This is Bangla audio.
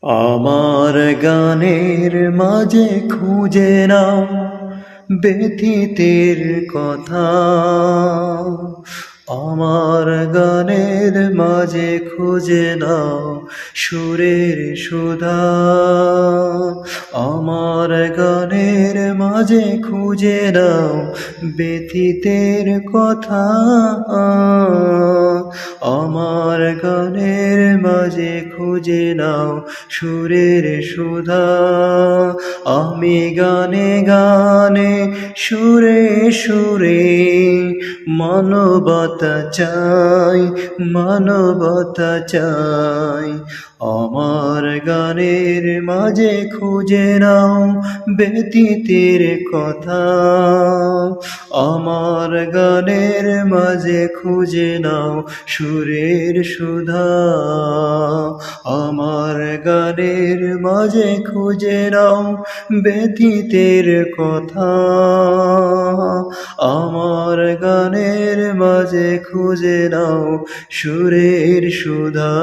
আমার গানের মাঝে খুঁজে নাও ব্যথিতের কথা। আমার গানের মাঝে খুঁজে নাও সুরের সুধা। আমার গানের মাঝে খুঁজে নাও ব্যথিতের কথা। আমার গানের মাঝে খুঁজে নাও সুরের সুধা। আমি গানে গানে সুরে সুরে মানবতা চাই, মানবতা চাই। আমার গানের মাঝে খুঁজে নাও ব্যথিতের কথা। আমার গানের মাঝে খুঁজে নাও সুরের সুধা। আমার গানের মাঝে খুঁজে নাও ব্যথিতের কথা। আমার গানের মাঝে খুঁজে নাও সুরের সুধা।